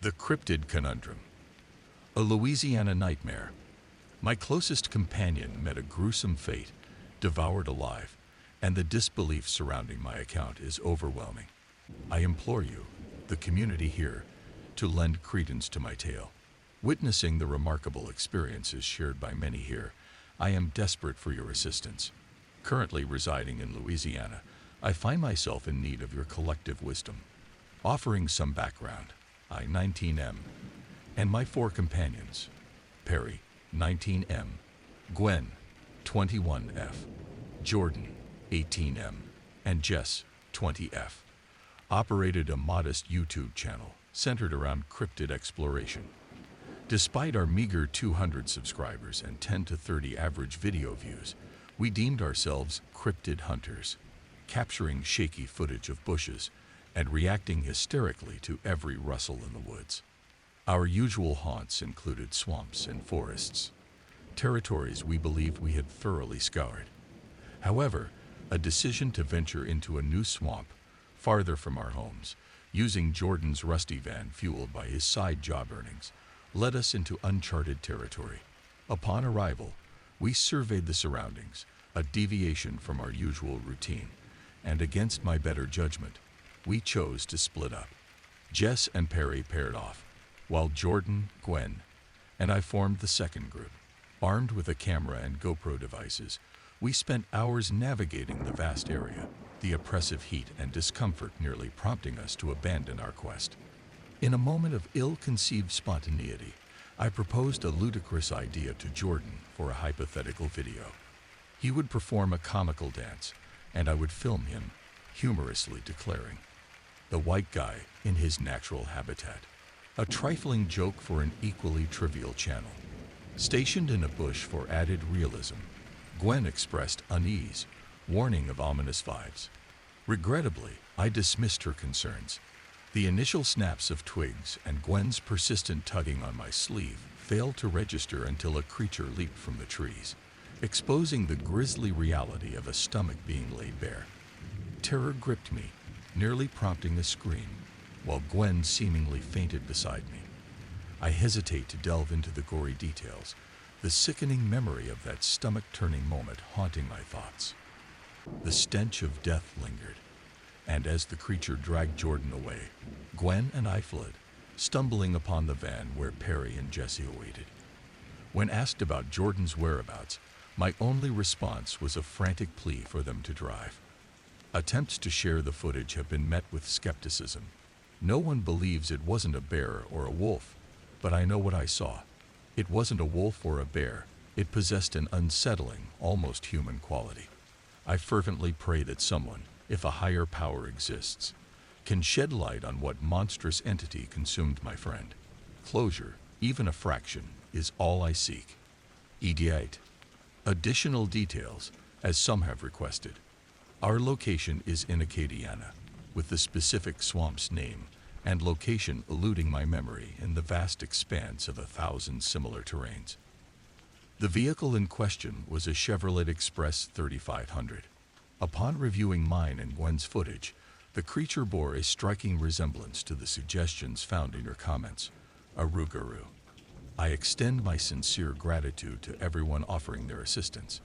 The Cryptid Conundrum. A Louisiana nightmare. My closest companion met a gruesome fate, devoured alive, and the disbelief surrounding my account is overwhelming. I implore you, the community here, to lend credence to my tale. Witnessing the remarkable experiences shared by many here, I am desperate for your assistance. Currently residing in Louisiana, I find myself in need of your collective wisdom. Offering some background, I, 19M, and my four companions, Perry, 19M, Gwen, 21F, Jordan, 18M, and Jess, 20F, operated a modest YouTube channel centered around cryptid exploration. Despite our meager 200 subscribers and 10 to 30 average video views, we deemed ourselves cryptid hunters, capturing shaky footage of bushes and reacting hysterically to every rustle in the woods. Our usual haunts included swamps and forests, territories we believed we had thoroughly scoured. However, a decision to venture into a new swamp, farther from our homes, using Jordan's rusty van fueled by his side job earnings, led us into uncharted territory. Upon arrival, we surveyed the surroundings, a deviation from our usual routine, and against my better judgment, we chose to split up. Jess and Perry paired off, while Jordan, Gwen, and I formed the second group. Armed with a camera and GoPro devices, we spent hours navigating the vast area, the oppressive heat and discomfort nearly prompting us to abandon our quest. In a moment of ill-conceived spontaneity, I proposed a ludicrous idea to Jordan for a hypothetical video. He would perform a comical dance, and I would film him, humorously declaring, "The white guy in his natural habitat." A trifling joke for an equally trivial channel. Stationed in a bush for added realism, Gwen expressed unease, warning of ominous vibes. Regrettably, I dismissed her concerns. The initial snaps of twigs and Gwen's persistent tugging on my sleeve failed to register until a creature leaped from the trees, exposing the grisly reality of a stomach being laid bare. Terror gripped me, nearly prompting a scream, while Gwen seemingly fainted beside me. I hesitate to delve into the gory details, the sickening memory of that stomach-turning moment haunting my thoughts. The stench of death lingered, and as the creature dragged Jordan away, Gwen and I fled, stumbling upon the van where Perry and Jesse awaited. When asked about Jordan's whereabouts, my only response was a frantic plea for them to drive. Attempts to share the footage have been met with skepticism. No one believes it wasn't a bear or a wolf, but I know what I saw. It wasn't a wolf or a bear. It possessed an unsettling, almost human quality. I fervently pray that someone, if a higher power exists, can shed light on what monstrous entity consumed my friend. Closure, even a fraction, is all I seek. Idiot. Additional details, as some have requested. Our location is in Acadiana, with the specific swamp's name and location eluding my memory in the vast expanse of 1,000 similar terrains. The vehicle in question was a Chevrolet Express 3500. Upon reviewing mine and Gwen's footage, the creature bore a striking resemblance to the suggestions found in your comments, a rougarou. I extend my sincere gratitude to everyone offering their assistance.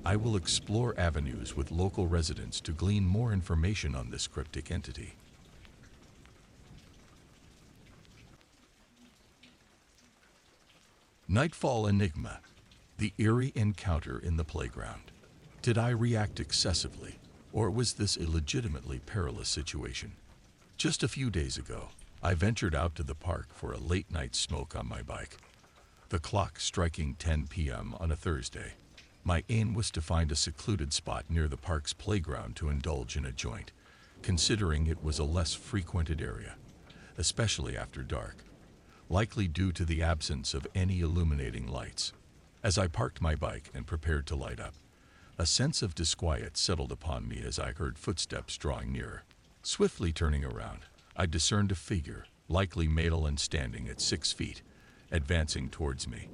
I will explore avenues with local residents to glean more information on this cryptic entity. Nightfall Enigma, the eerie encounter in the playground. Did I react excessively, or was this a legitimately perilous situation? Just a few days ago, I ventured out to the park for a late-night smoke on my bike. The clock striking 10 p.m. on a Thursday. My aim was to find a secluded spot near the park's playground to indulge in a joint, considering it was a less frequented area, especially after dark, likely due to the absence of any illuminating lights. As I parked my bike and prepared to light up, a sense of disquiet settled upon me as I heard footsteps drawing nearer. Swiftly turning around, I discerned a figure, likely male and standing at 6 feet, advancing towards me.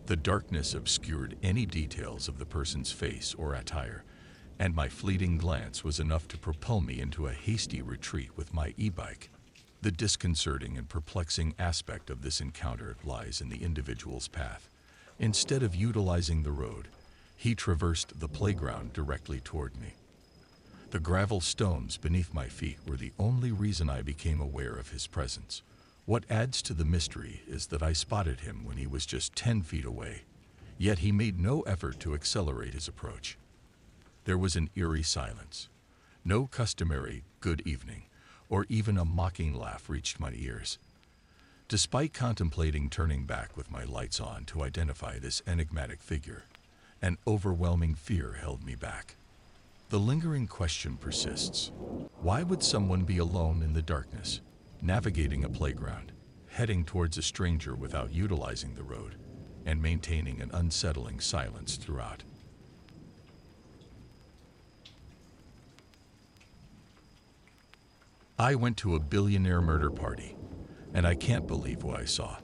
The darkness obscured any details of the person's face or attire, and my fleeting glance was enough to propel me into a hasty retreat with my e-bike. The disconcerting and perplexing aspect of this encounter lies in the individual's path. Instead of utilizing the road, he traversed the playground directly toward me. The gravel stones beneath my feet were the only reason I became aware of his presence. What adds to the mystery is that I spotted him when he was just 10 feet away, yet he made no effort to accelerate his approach. There was an eerie silence. No customary "good evening" or even a mocking laugh reached my ears. Despite contemplating turning back with my lights on to identify this enigmatic figure, an overwhelming fear held me back. The lingering question persists. Why would someone be alone in the darkness, navigating a playground, heading towards a stranger without utilizing the road, and maintaining an unsettling silence throughout? I went to a billionaire murder party, and I can't believe what I saw.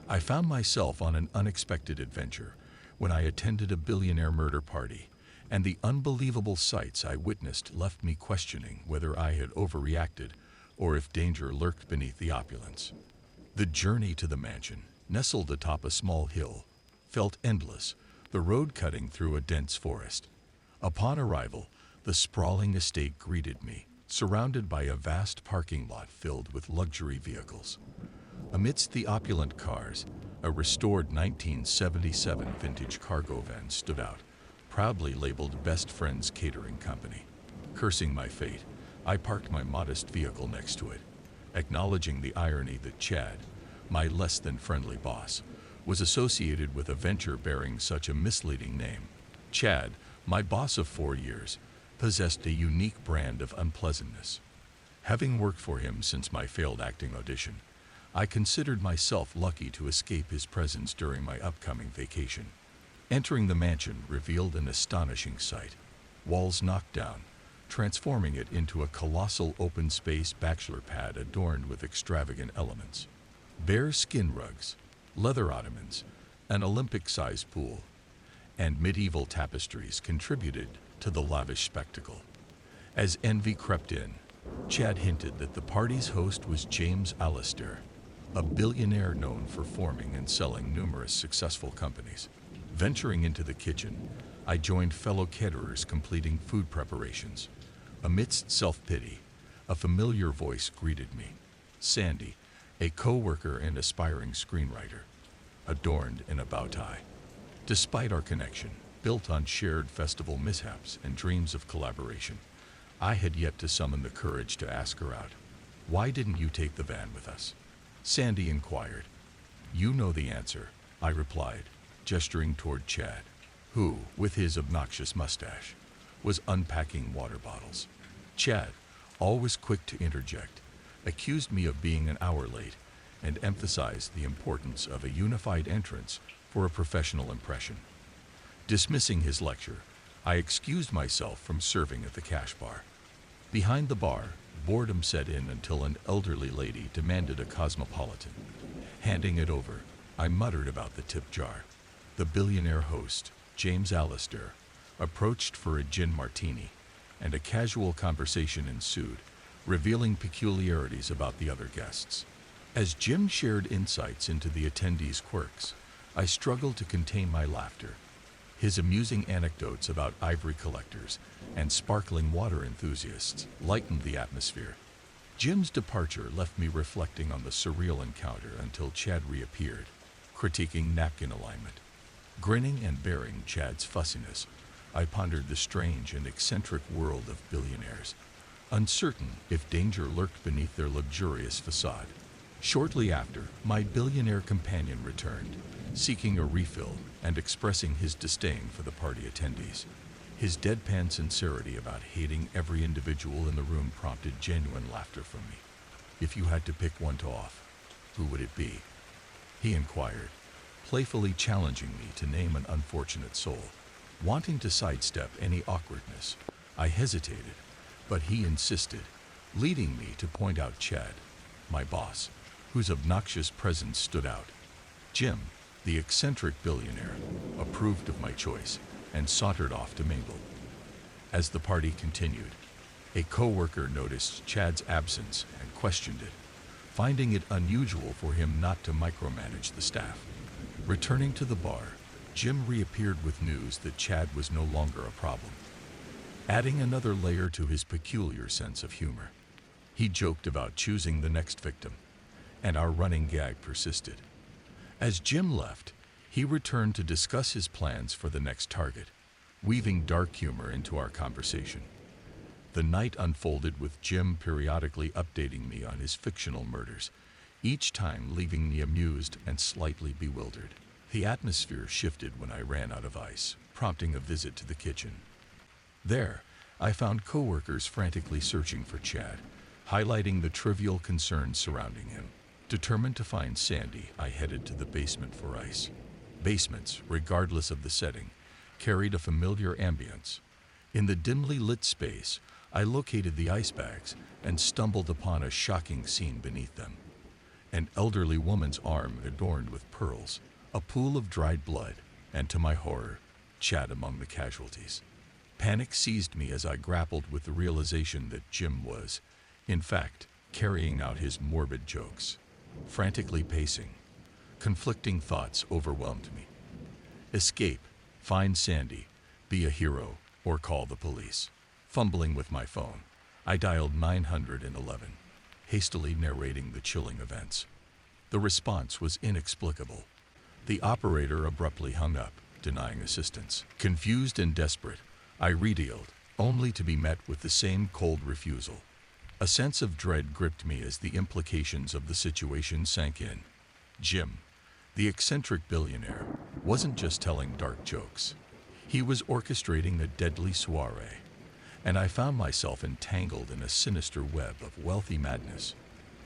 I found myself on an unexpected adventure when I attended a billionaire murder party, and the unbelievable sights I witnessed left me questioning whether I had overreacted or if danger lurked beneath the opulence. The journey to the mansion, nestled atop a small hill, felt endless, the road cutting through a dense forest. Upon arrival, the sprawling estate greeted me, surrounded by a vast parking lot filled with luxury vehicles. Amidst the opulent cars, a restored 1977 vintage cargo van stood out, proudly labeled Best Friends Catering Company. Cursing my fate, I parked my modest vehicle next to it, acknowledging the irony that Chad, my less than friendly boss, was associated with a venture bearing such a misleading name. Chad, my boss of 4 years, possessed a unique brand of unpleasantness. Having worked for him since my failed acting audition, I considered myself lucky to escape his presence during my upcoming vacation. Entering the mansion revealed an astonishing sight. Walls knocked down, transforming it into a colossal open-space bachelor pad adorned with extravagant elements. Bare skin rugs, leather ottomans, an Olympic-sized pool, and medieval tapestries contributed to the lavish spectacle. As envy crept in, Chad hinted that the party's host was James Allister, a billionaire known for forming and selling numerous successful companies. Venturing into the kitchen, I joined fellow caterers completing food preparations. Amidst self-pity, a familiar voice greeted me. Sandy, a co-worker and aspiring screenwriter, adorned in a bow tie. Despite our connection, built on shared festival mishaps and dreams of collaboration, I had yet to summon the courage to ask her out. "Why didn't you take the van with us?" Sandy inquired. "You know the answer," I replied, gesturing toward Chad, who, with his obnoxious mustache, was unpacking water bottles. Chad, always quick to interject, accused me of being an hour late and emphasized the importance of a unified entrance for a professional impression. Dismissing his lecture, I excused myself from serving at the cash bar. Behind the bar, boredom set in until an elderly lady demanded a cosmopolitan. Handing it over, I muttered about the tip jar. The billionaire host, James Allister, approached for a gin martini, and a casual conversation ensued, revealing peculiarities about the other guests. As Jim shared insights into the attendees' quirks, I struggled to contain my laughter. His amusing anecdotes about ivory collectors and sparkling water enthusiasts lightened the atmosphere. Jim's departure left me reflecting on the surreal encounter until Chad reappeared, critiquing napkin alignment. Grinning and bearing Chad's fussiness, I pondered the strange and eccentric world of billionaires, uncertain if danger lurked beneath their luxurious facade. Shortly after, my billionaire companion returned, seeking a refill and expressing his disdain for the party attendees. His deadpan sincerity about hating every individual in the room prompted genuine laughter from me. "If you had to pick one to off, who would it be?" he inquired, playfully challenging me to name an unfortunate soul. Wanting to sidestep any awkwardness, I hesitated, but he insisted, leading me to point out Chad, my boss, whose obnoxious presence stood out. Jim, the eccentric billionaire, approved of my choice and sauntered off to mingle. As the party continued, a co-worker noticed Chad's absence and questioned it. finding it unusual for him not to micromanage the staff. Returning to the bar, Jim reappeared with news that Chad was no longer a problem, adding another layer to his peculiar sense of humor. He joked about choosing the next victim, and our running gag persisted. As Jim left, he returned to discuss his plans for the next target, weaving dark humor into our conversation. The night unfolded with Jim periodically updating me on his fictional murders, each time leaving me amused and slightly bewildered. The atmosphere shifted when I ran out of ice, prompting a visit to the kitchen. There, I found coworkers frantically searching for Chad, highlighting the trivial concerns surrounding him. Determined to find Sandy, I headed to the basement for ice. Basements, regardless of the setting, carried a familiar ambience. In the dimly lit space, I located the ice bags and stumbled upon a shocking scene beneath them. An elderly woman's arm adorned with pearls, a pool of dried blood, and to my horror, Chad among the casualties. Panic seized me as I grappled with the realization that Jim was, in fact, carrying out his morbid jokes. Frantically pacing, conflicting thoughts overwhelmed me. Escape, find Sandy, be a hero, or call the police. Fumbling with my phone, I dialed 911, hastily narrating the chilling events. The response was inexplicable. The operator abruptly hung up, denying assistance. Confused and desperate, I redialed, only to be met with the same cold refusal. A sense of dread gripped me as the implications of the situation sank in. Jim, the eccentric billionaire, wasn't just telling dark jokes. He was orchestrating a deadly soiree, and I found myself entangled in a sinister web of wealthy madness.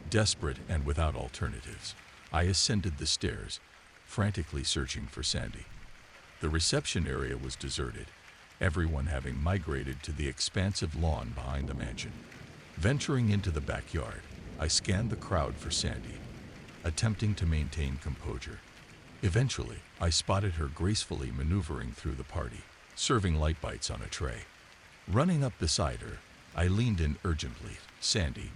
Desperate and without alternatives, I ascended the stairs, frantically searching for Sandy. The reception area was deserted, everyone having migrated to the expansive lawn behind the mansion. Venturing into the backyard, I scanned the crowd for Sandy, attempting to maintain composure. Eventually, I spotted her gracefully maneuvering through the party, serving light bites on a tray. Running up beside her, I leaned in urgently. "Sandy,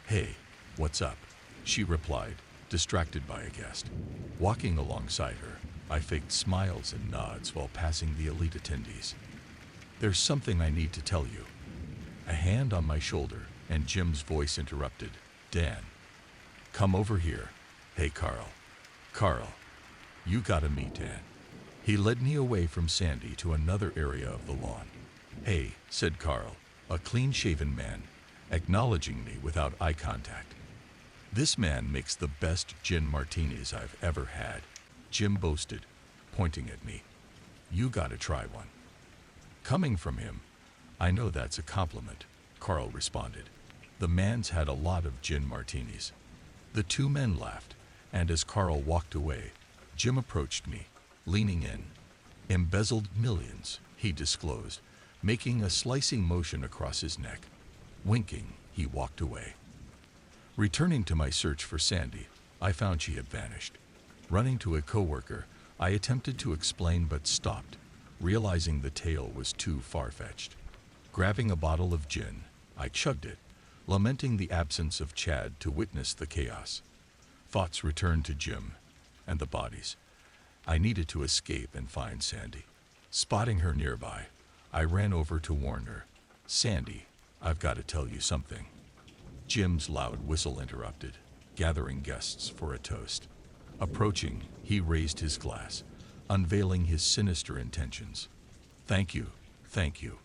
hey, what's up?" she replied, distracted by a guest. Walking alongside her, I faked smiles and nods while passing the elite attendees. "There's something I need to tell you." A hand on my shoulder, and Jim's voice interrupted. "Dan, come over here. Hey, Carl. Carl, you gotta meet Dan." He led me away from Sandy to another area of the lawn. "Hey," said Carl, a clean-shaven man, acknowledging me without eye contact. "This man makes the best gin martinis I've ever had," Jim boasted, pointing at me. "You gotta try one." Coming from him, "I know that's a compliment," Carl responded. The man's had a lot of gin martinis. The two men laughed, and as Carl walked away, Jim approached me, leaning in. "Embezzled millions," he disclosed, making a slicing motion across his neck. Winking, he walked away. Returning to my search for Sandy, I found she had vanished. Running to a coworker, I attempted to explain but stopped, realizing the tale was too far-fetched. Grabbing a bottle of gin, I chugged it, lamenting the absence of Chad to witness the chaos. Thoughts returned to Jim and the bodies. I needed to escape and find Sandy. Spotting her nearby, I ran over to warn her. "Sandy, I've got to tell you something." Jim's loud whistle interrupted, gathering guests for a toast. Approaching, he raised his glass, unveiling his sinister intentions. Thank you.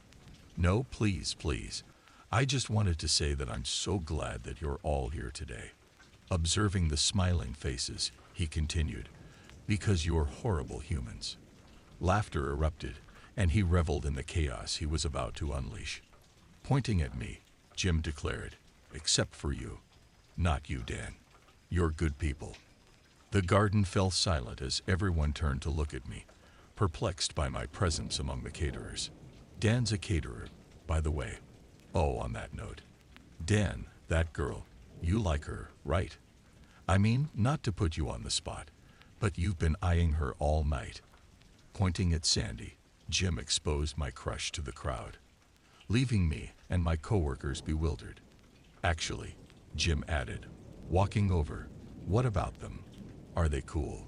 No, please, please. I just wanted to say that I'm so glad that you're all here today." Observing the smiling faces, he continued, "Because you're horrible humans." Laughter erupted, and he reveled in the chaos he was about to unleash. Pointing at me, Jim declared, "Except for you. Not you, Dan. You're good people." The garden fell silent as everyone turned to look at me, perplexed by my presence among the caterers. "Dan's a caterer, by the way. Oh, on that note. Dan, that girl, you like her, right? I mean, not to put you on the spot, but you've been eyeing her all night." Pointing at Sandy, Jim exposed my crush to the crowd, leaving me and my coworkers bewildered. "Actually," Jim added, Walking over. What about them? Are they cool?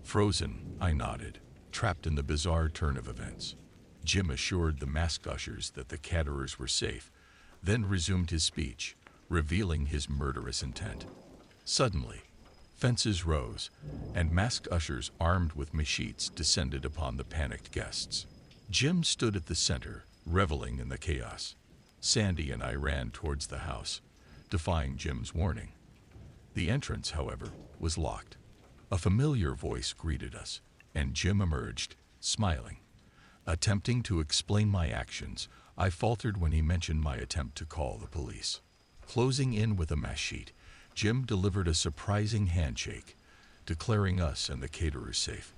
Frozen, I nodded, trapped in the bizarre turn of events. Jim assured the masked ushers that the caterers were safe, then resumed his speech, revealing his murderous intent. Suddenly, fences rose, and masked ushers armed with machetes descended upon the panicked guests. Jim stood at the center, reveling in the chaos. Sandy and I ran towards the house, defying Jim's warning. The entrance, however, was locked. A familiar voice greeted us, and Jim emerged, smiling. Attempting to explain my actions, I faltered when he mentioned my attempt to call the police. Closing in with a machete, Jim delivered a surprising handshake, declaring us and the caterers safe.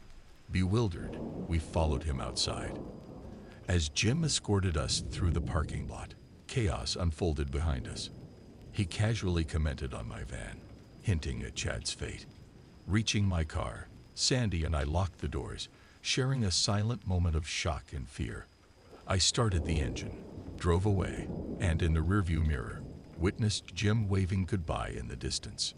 Bewildered, we followed him outside. As Jim escorted us through the parking lot, chaos unfolded behind us. He casually commented on my van, hinting at Chad's fate. Reaching my car, Sandy and I locked the doors, sharing a silent moment of shock and fear. I started the engine, drove away, and in the rearview mirror, witnessed Jim waving goodbye in the distance.